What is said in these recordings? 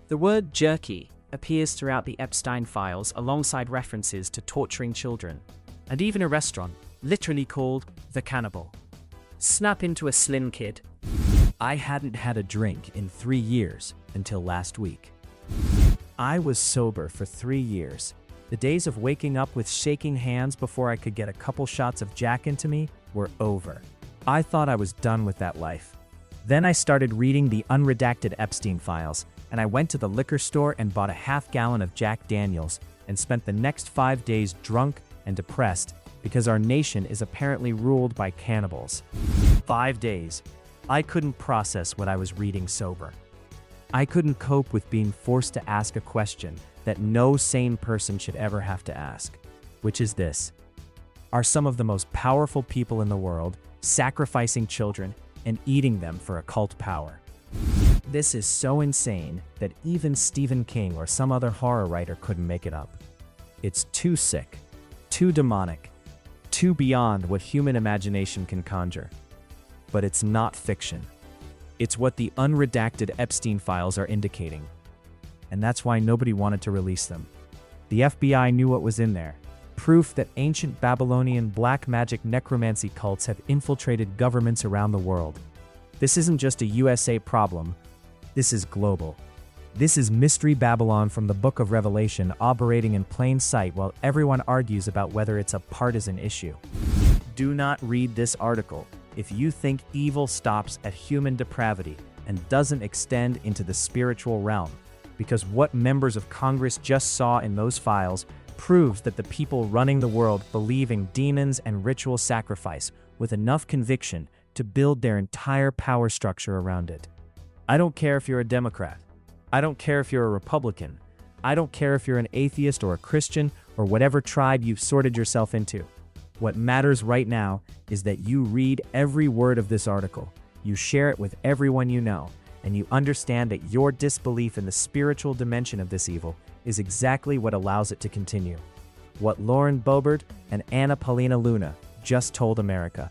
The word jerky appears throughout the Epstein files alongside references to torturing children, and even a restaurant, literally called the Cannibal. Snap into a slim kid. I hadn't had a drink in 3 years until last week. I was sober for 3 years. The days of waking up with shaking hands before I could get a couple shots of Jack into me were over. I thought I was done with that life. Then I started reading the unredacted Epstein files, and I went to the liquor store and bought a half-gallon of Jack Daniels and spent the next 5 days drunk and depressed because our nation is apparently ruled by cannibals. 5 days. I couldn't process what I was reading sober. I couldn't cope with being forced to ask a question that no sane person should ever have to ask, which is this: are some of the most powerful people in the world sacrificing children and eating them for occult power? This is so insane that even Stephen King or some other horror writer couldn't make it up. It's too sick, too demonic, too beyond what human imagination can conjure. But it's not fiction. It's what the unredacted Epstein files are indicating. And that's why nobody wanted to release them. The FBI knew what was in there. Proof that ancient Babylonian black magic necromancy cults have infiltrated governments around the world. This isn't just a USA problem. This is global. This is Mystery Babylon from the Book of Revelation operating in plain sight while everyone argues about whether it's a partisan issue. Do not read this article if you think evil stops at human depravity and doesn't extend into the spiritual realm, because what members of Congress just saw in those files proves that the people running the world believe in demons and ritual sacrifice with enough conviction to build their entire power structure around it. I don't care if you're a Democrat. I don't care if you're a Republican. I don't care if you're an atheist or a Christian or whatever tribe you've sorted yourself into. What matters right now is that you read every word of this article, you share it with everyone you know, and you understand that your disbelief in the spiritual dimension of this evil is exactly what allows it to continue. What Lauren Boebert and Anna Paulina Luna just told America.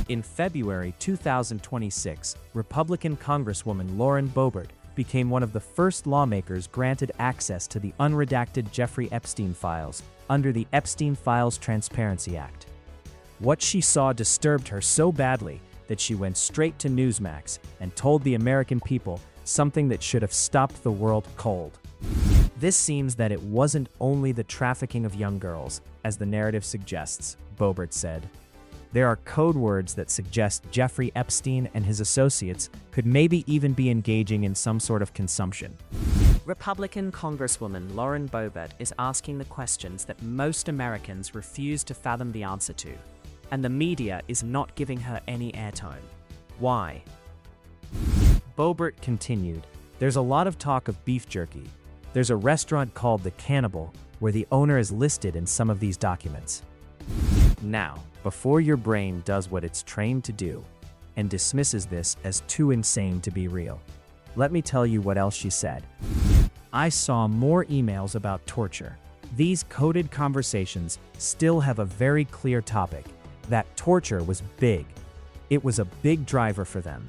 In February 2026, Republican Congresswoman Lauren Boebert became one of the first lawmakers granted access to the unredacted Jeffrey Epstein files under the Epstein Files Transparency Act. What she saw disturbed her so badly that she went straight to Newsmax and told the American people something that should have stopped the world cold. This seems that it wasn't only the trafficking of young girls, as the narrative suggests, Boebert said. There are code words that suggest Jeffrey Epstein and his associates could maybe even be engaging in some sort of consumption. Republican Congresswoman Lauren Boebert is asking the questions that most Americans refuse to fathom the answer to, and the media is not giving her any airtime. Why? Boebert continued, "There's a lot of talk of beef jerky. There's a restaurant called the Cannibal where the owner is listed in some of these documents." Now, before your brain does what it's trained to do and dismisses this as too insane to be real, let me tell you what else she said. I saw more emails about torture. These coded conversations still have a very clear topic, that torture was big. It was a big driver for them.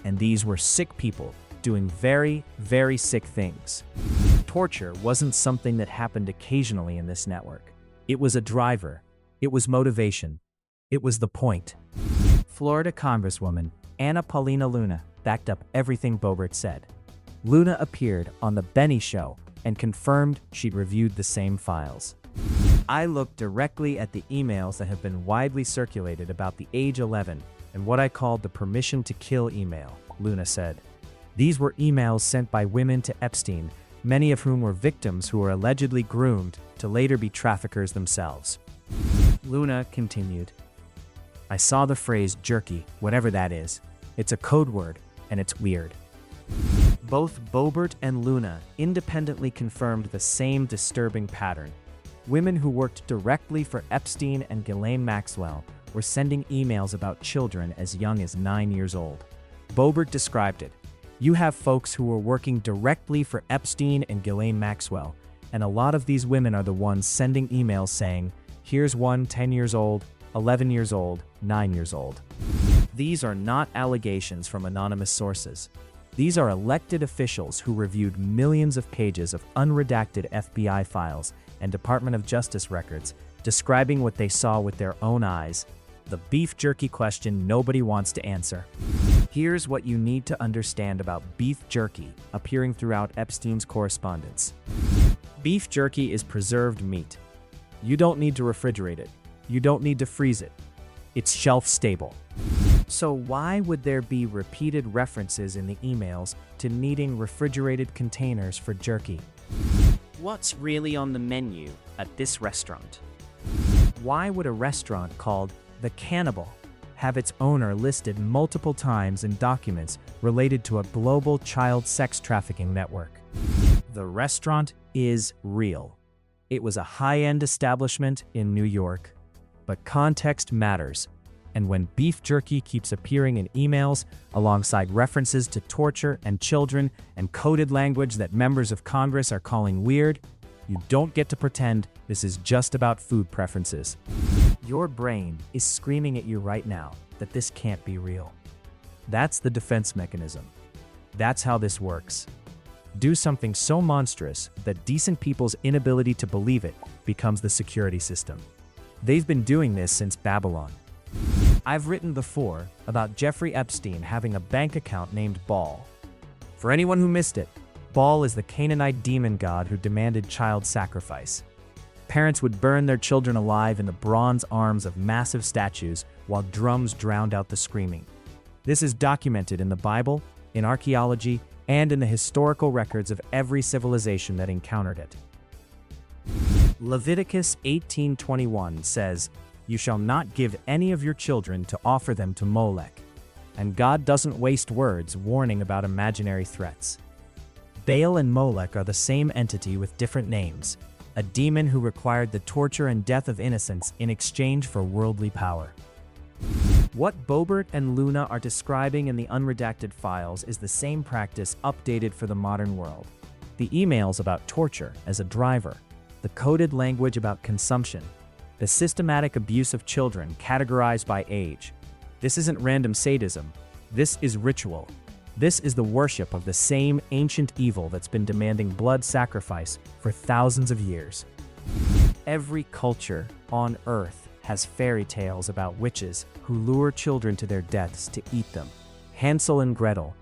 And these were sick people doing very, very sick things. Torture wasn't something that happened occasionally in this network. It was a driver. It was motivation. It was the point. Florida Congresswoman Anna Paulina Luna backed up everything Boebert said. Luna appeared on The Benny Show and confirmed she'd reviewed the same files. I looked directly at the emails that have been widely circulated about the age 11 and what I called the permission to kill email, Luna said. These were emails sent by women to Epstein, many of whom were victims who were allegedly groomed to later be traffickers themselves. Luna continued, I saw the phrase jerky, whatever that is. It's a code word, and it's weird. Both Boebert and Luna independently confirmed the same disturbing pattern. Women who worked directly for Epstein and Ghislaine Maxwell were sending emails about children as young as 9 years old. Boebert described it. You have folks who were working directly for Epstein and Ghislaine Maxwell, and a lot of these women are the ones sending emails saying, here's one 10 years old, 11 years old, 9 years old. These are not allegations from anonymous sources. These are elected officials who reviewed millions of pages of unredacted FBI files and Department of Justice records, describing what they saw with their own eyes. The beef jerky question nobody wants to answer. Here's what you need to understand about beef jerky appearing throughout Epstein's correspondence. Beef jerky is preserved meat. You don't need to refrigerate it. You don't need to freeze it. It's shelf stable. So why would there be repeated references in the emails to needing refrigerated containers for jerky? What's really on the menu at this restaurant? Why would a restaurant called the Cannibal have its owner listed multiple times in documents related to a global child sex trafficking network? The restaurant is real. It was a high-end establishment in New York. But context matters, and when beef jerky keeps appearing in emails alongside references to torture and children and coded language that members of Congress are calling weird, you don't get to pretend this is just about food preferences. Your brain is screaming at you right now that this can't be real. That's the defense mechanism. That's how this works. Do something so monstrous that decent people's inability to believe it becomes the security system. They've been doing this since Babylon. I've written before about Jeffrey Epstein having a bank account named Baal. For anyone who missed it, Baal is the Canaanite demon god who demanded child sacrifice. Parents would burn their children alive in the bronze arms of massive statues while drums drowned out the screaming. This is documented in the Bible, in archaeology, and in the historical records of every civilization that encountered it. Leviticus 18:21 says, "You shall not give any of your children to offer them to Molech." And God doesn't waste words warning about imaginary threats. Baal and Molech are the same entity with different names, a demon who required the torture and death of innocents in exchange for worldly power. What Boebert and Luna are describing in the unredacted files is the same practice updated for the modern world. The emails about torture as a driver, the coded language about consumption, the systematic abuse of children categorized by age. This isn't random sadism. This is ritual. This is the worship of the same ancient evil that's been demanding blood sacrifice for thousands of years. Every culture on Earth has fairy tales about witches who lure children to their deaths to eat them. Hansel and Gretel,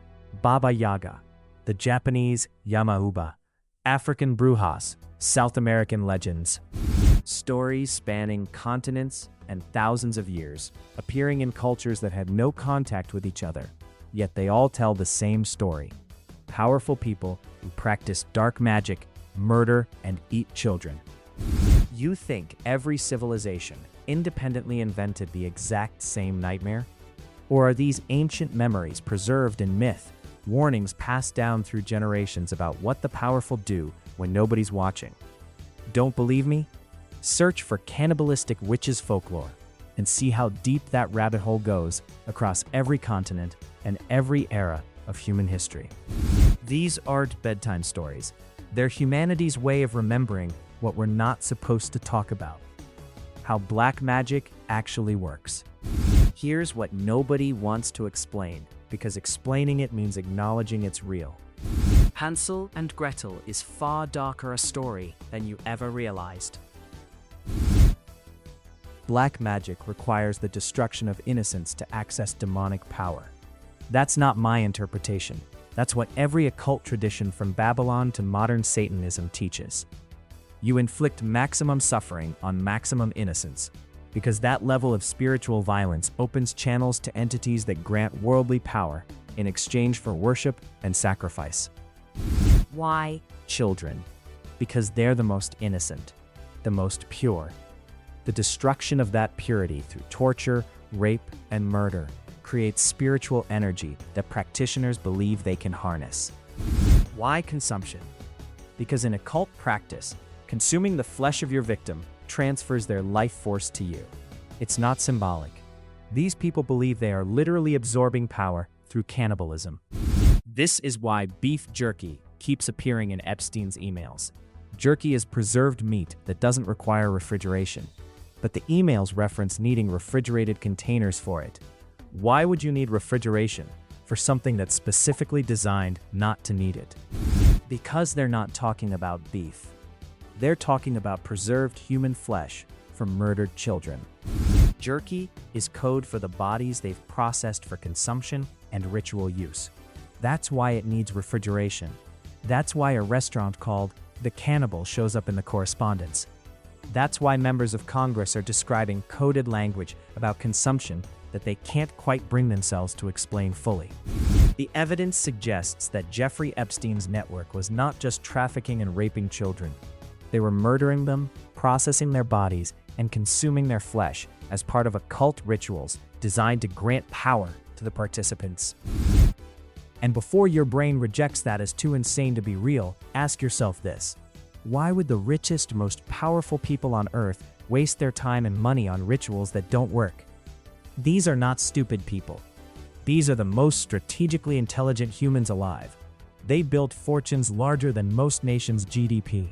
Baba Yaga, the Japanese Yamauba, African Brujas, South American legends. Stories spanning continents and thousands of years, appearing in cultures that had no contact with each other. Yet they all tell the same story. Powerful people who practice dark magic, murder, and eat children. You think every civilization independently invented the exact same nightmare? Or are these ancient memories preserved in myth, warnings passed down through generations about what the powerful do when nobody's watching? Don't believe me? Search for cannibalistic witches folklore and see how deep that rabbit hole goes across every continent and every era of human history. These aren't bedtime stories. They're humanity's way of remembering what we're not supposed to talk about. How black magic actually works. Here's what nobody wants to explain, because explaining it means acknowledging it's real. Hansel and Gretel is far darker a story than you ever realized. Black magic requires the destruction of innocence to access demonic power. That's not my interpretation. That's what every occult tradition from Babylon to modern Satanism teaches. You inflict maximum suffering on maximum innocence, because that level of spiritual violence opens channels to entities that grant worldly power in exchange for worship and sacrifice. Why? Children. Because they're the most innocent, the most pure. The destruction of that purity through torture, rape, and murder creates spiritual energy that practitioners believe they can harness. Why consumption? Because in occult practice, consuming the flesh of your victim transfers their life force to you. It's not symbolic. These people believe they are literally absorbing power through cannibalism. This is why beef jerky keeps appearing in Epstein's emails. Jerky is preserved meat that doesn't require refrigeration, but the emails reference needing refrigerated containers for it. Why would you need refrigeration for something that's specifically designed not to need it. Because they're not talking about beef. They're talking about preserved human flesh from murdered children. Jerky is code for the bodies they've processed for consumption and ritual use. That's why it needs refrigeration. That's why a restaurant called the Cannibal shows up in the correspondence. That's why members of Congress are describing coded language about consumption that they can't quite bring themselves to explain fully. The evidence suggests that Jeffrey Epstein's network was not just trafficking and raping children. They were murdering them, processing their bodies, and consuming their flesh as part of occult rituals designed to grant power to the participants. And before your brain rejects that as too insane to be real, ask yourself this. Why would the richest, most powerful people on Earth waste their time and money on rituals that don't work? These are not stupid people. These are the most strategically intelligent humans alive. They build fortunes larger than most nations' GDP.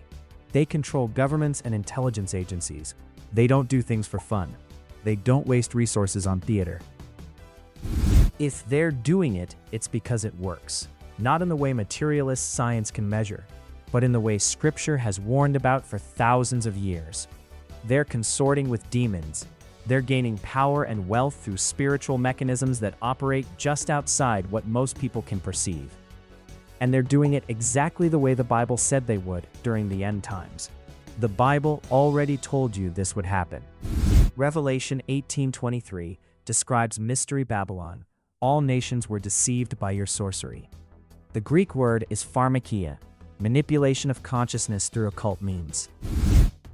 They control governments and intelligence agencies. They don't do things for fun. They don't waste resources on theater. If they're doing it, it's because it works. Not in the way materialist science can measure, but in the way Scripture has warned about for thousands of years. They're consorting with demons. They're gaining power and wealth through spiritual mechanisms that operate just outside what most people can perceive. And they're doing it exactly the way the Bible said they would during the end times. The Bible already told you this would happen. Revelation 18:23 describes Mystery Babylon. All nations were deceived by your sorcery. The Greek word is pharmakia, manipulation of consciousness through occult means.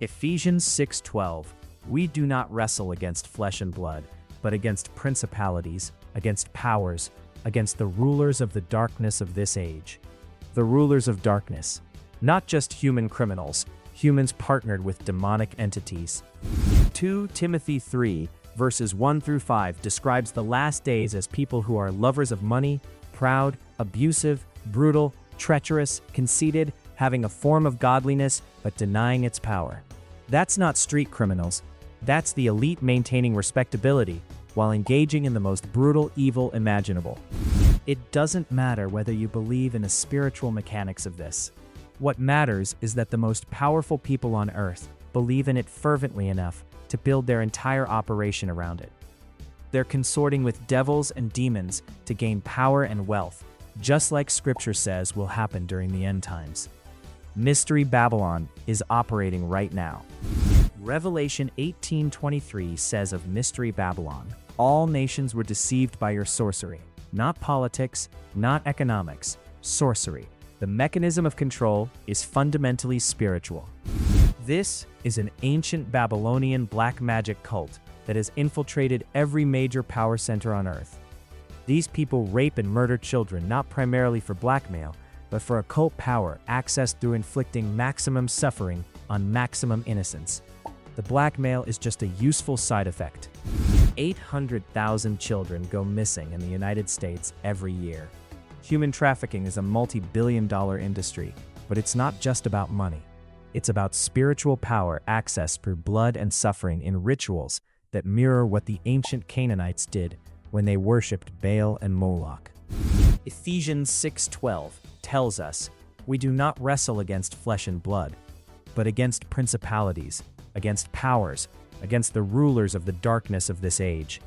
Ephesians 6:12. We do not wrestle against flesh and blood, but against principalities, against powers, against the rulers of the darkness of this age. The rulers of darkness. Not just human criminals, humans partnered with demonic entities. 2 Timothy 3, verses 1 through 5 describes the last days as people who are lovers of money, proud, abusive, brutal, treacherous, conceited, having a form of godliness, but denying its power. That's not street criminals. That's the elite maintaining respectability while engaging in the most brutal evil imaginable. It doesn't matter whether you believe in the spiritual mechanics of this. What matters is that the most powerful people on earth believe in it fervently enough to build their entire operation around it. They're consorting with devils and demons to gain power and wealth, just like Scripture says will happen during the end times. Mystery Babylon is operating right now. Revelation 18:23 says of Mystery Babylon, all nations were deceived by your sorcery. Not politics, not economics, sorcery. The mechanism of control is fundamentally spiritual. This is an ancient Babylonian black magic cult that has infiltrated every major power center on Earth. These people rape and murder children not primarily for blackmail, but for occult power accessed through inflicting maximum suffering on maximum innocence. The blackmail is just a useful side effect. 800,000 children go missing in the United States every year. Human trafficking is a multi-billion-dollar industry, but it's not just about money. It's about spiritual power accessed through blood and suffering in rituals that mirror what the ancient Canaanites did when they worshipped Baal and Moloch. Ephesians 6:12 tells us, we do not wrestle against flesh and blood, but against principalities, against powers, against the rulers of the darkness of this age.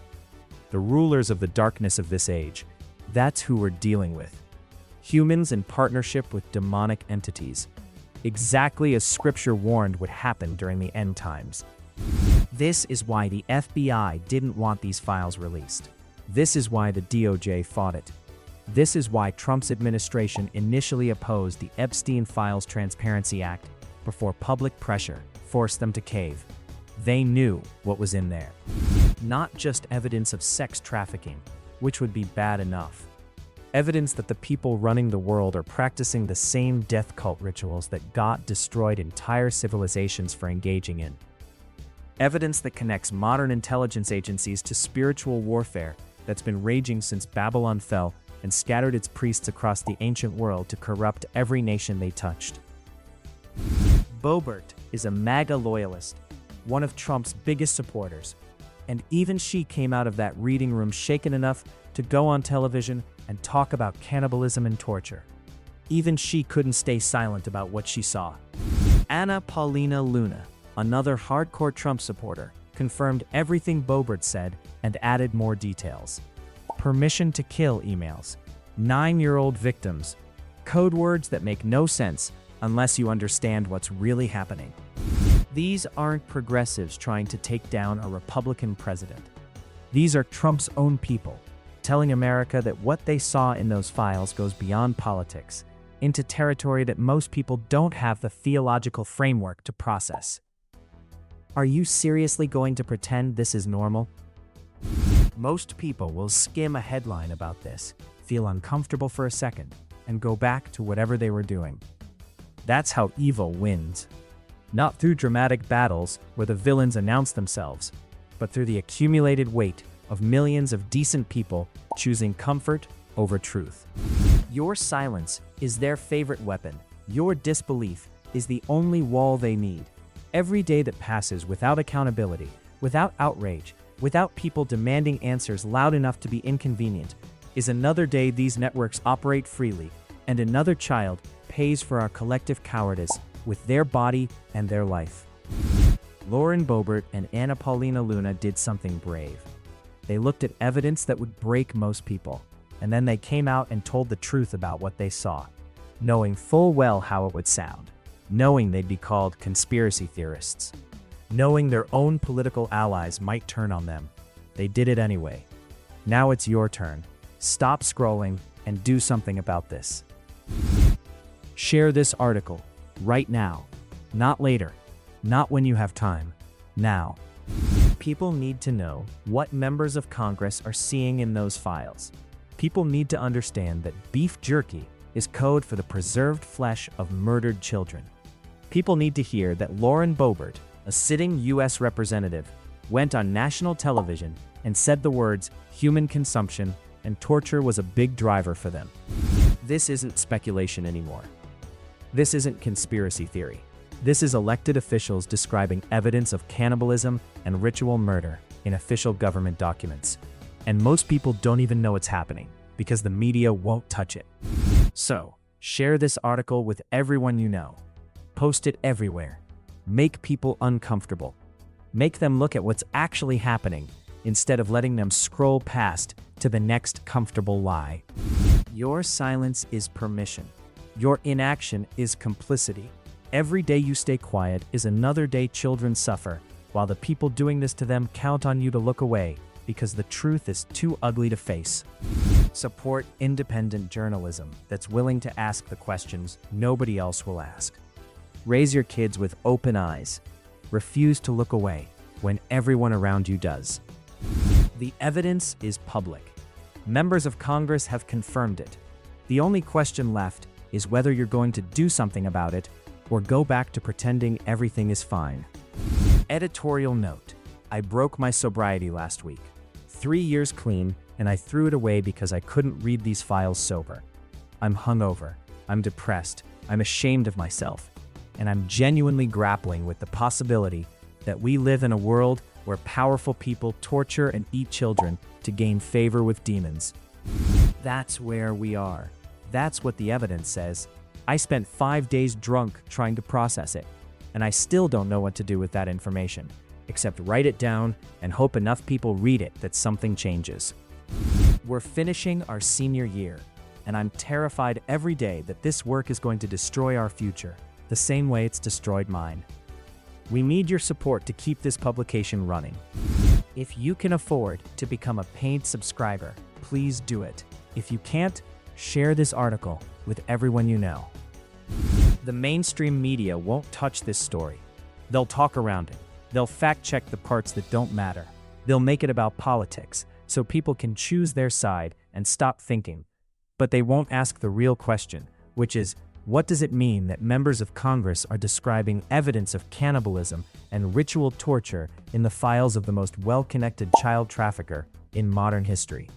The rulers of the darkness of this age, that's who we're dealing with. Humans in partnership with demonic entities. Exactly as Scripture warned would happen during the end times. This is why the FBI didn't want these files released. This is why the DOJ fought it. This is why Trump's administration initially opposed the Epstein Files Transparency Act before public pressure forced them to cave. They knew what was in there. Not just evidence of sex trafficking, which would be bad enough. Evidence that the people running the world are practicing the same death cult rituals that God destroyed entire civilizations for engaging in. Evidence that connects modern intelligence agencies to spiritual warfare that's been raging since Babylon fell and scattered its priests across the ancient world to corrupt every nation they touched. Boebert is a MAGA loyalist, one of Trump's biggest supporters, and even she came out of that reading room shaken enough to go on television and talk about cannibalism and torture. Even she couldn't stay silent about what she saw. Anna Paulina Luna, another hardcore Trump supporter, confirmed everything Boebert said and added more details. Permission to kill emails, 9-year-old victims, code words that make no sense unless you understand what's really happening. These aren't progressives trying to take down a Republican president. These are Trump's own people, telling America that what they saw in those files goes beyond politics, into territory that most people don't have the theological framework to process. Are you seriously going to pretend this is normal? Most people will skim a headline about this, feel uncomfortable for a second, and go back to whatever they were doing. That's how evil wins. Not through dramatic battles where the villains announce themselves, but through the accumulated weight of millions of decent people choosing comfort over truth. Your silence is their favorite weapon. Your disbelief is the only wall they need. Every day that passes without accountability, without outrage, without people demanding answers loud enough to be inconvenient, is another day these networks operate freely, and another child pays for our collective cowardice with their body and their life. Lauren Boebert and Anna Paulina Luna did something brave. They looked at evidence that would break most people, and then they came out and told the truth about what they saw, knowing full well how it would sound, knowing they'd be called conspiracy theorists, knowing their own political allies might turn on them. They did it anyway. Now it's your turn. Stop scrolling and do something about this. Share this article right now, not later, not when you have time, now. People need to know what members of Congress are seeing in those files. People need to understand that beef jerky is code for the preserved flesh of murdered children. People need to hear that Lauren Boebert, a sitting U.S. representative, went on national television and said the words human consumption and torture was a big driver for them. This isn't speculation anymore. This isn't conspiracy theory. This is elected officials describing evidence of cannibalism and ritual murder in official government documents. And most people don't even know it's happening because the media won't touch it. So, share this article with everyone you know. Post it everywhere. Make people uncomfortable. Make them look at what's actually happening instead of letting them scroll past to the next comfortable lie. Your silence is permission. Your inaction is complicity. Every day you stay quiet is another day children suffer, while the people doing this to them count on you to look away because the truth is too ugly to face. Support independent journalism that's willing to ask the questions nobody else will ask. Raise your kids with open eyes. Refuse to look away when everyone around you does. The evidence is public. Members of Congress have confirmed it. The only question left is whether you're going to do something about it or go back to pretending everything is fine. Editorial note: I broke my sobriety last week. 3 years clean, and I threw it away because I couldn't read these files sober. I'm hungover, I'm depressed, I'm ashamed of myself, and I'm genuinely grappling with the possibility that we live in a world where powerful people torture and eat children to gain favor with demons. That's where we are. That's what the evidence says. I spent 5 days drunk trying to process it, and I still don't know what to do with that information, except write it down and hope enough people read it that something changes. We're finishing our senior year, and I'm terrified every day that this work is going to destroy our future, the same way it's destroyed mine. We need your support to keep this publication running. If you can afford to become a paid subscriber, please do it. If you can't, share this article with everyone you know. The mainstream media won't touch this story. They'll talk around it. They'll fact-check the parts that don't matter. They'll make it about politics, so people can choose their side and stop thinking. But they won't ask the real question, which is, what does it mean that members of Congress are describing evidence of cannibalism and ritual torture in the files of the most well-connected child trafficker in modern history?